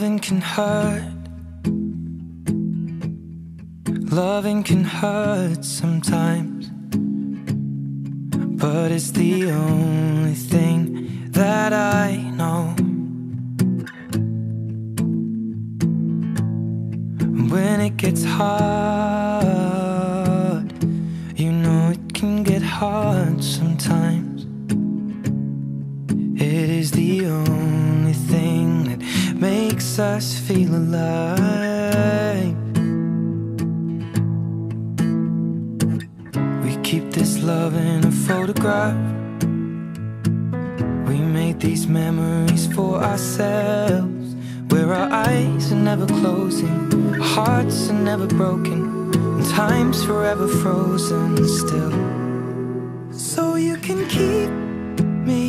Loving can hurt. Loving can hurt sometimes, but it's the only thing that I know. When it gets hard, you know it can get hard sometimes. It is the only thing that makes us feel alive. We keep this love in a photograph. We made these memories for ourselves, where our eyes are never closing, our hearts are never broken, and time's forever frozen still. So you can keep me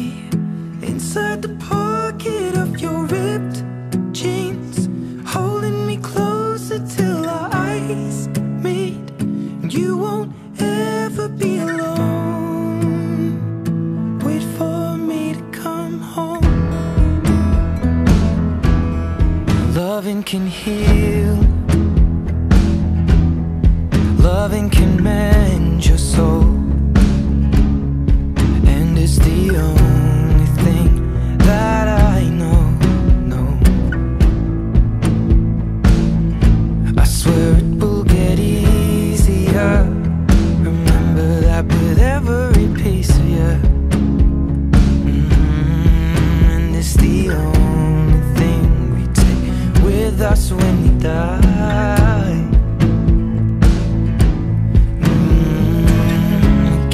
inside the pocket of your ripped jeans, holding me closer till our eyes meet. And you won't ever be alone. Wait for me to come home. Loving can heal. Loving can mend your soul. And it's the only thing that I know. I swear it will get easier. Remember that with every piece of you. And it's the only thing we take with us when we die.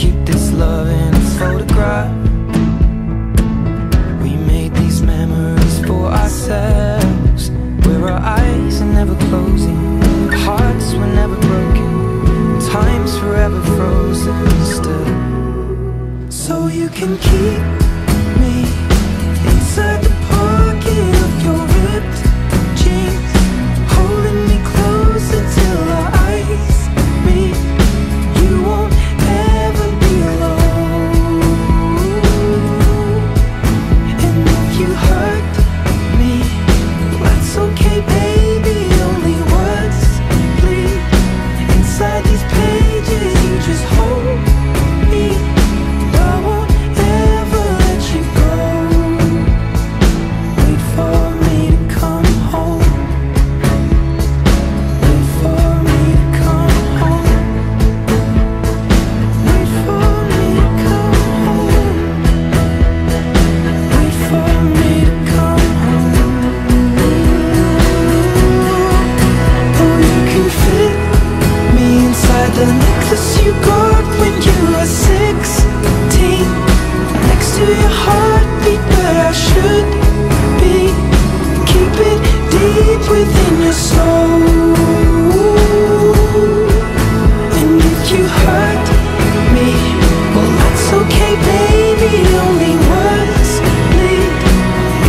Keep this love in a photograph. We made these memories for ourselves, where our eyes are never closing, our hearts were never broken, time's forever frozen still. So you can keep me inside the pocket of your ripped jeans, holding me closer till our eyes meet. You won't ever be alone. And if you hurt me, that's okay, baby. Only words bleed inside these pages. You just hold me. I won't ever let you go. Wait for me to come home. Wait for me to come home. Wait for me to come home. Wait for me to come home. Oh, you can fit me inside the necklace you got when you were 16, next to your heartbeat where I should be. Keep it deep within your soul. And if you hurt me, well, that's okay, baby. Only words bleed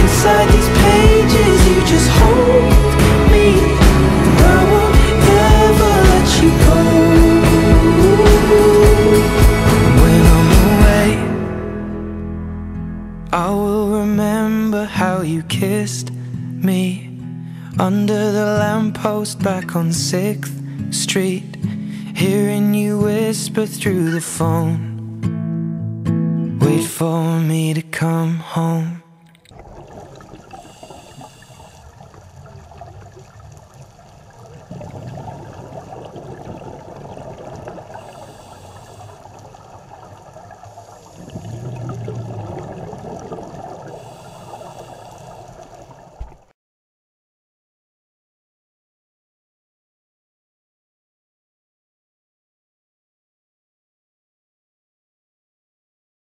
inside these pages. You just hold me. I won't ever let you go. When I'm away, I will remember how you kissed me under the lamppost back on 6th Street, hearing you whisper through the phone. Wait for me to come home.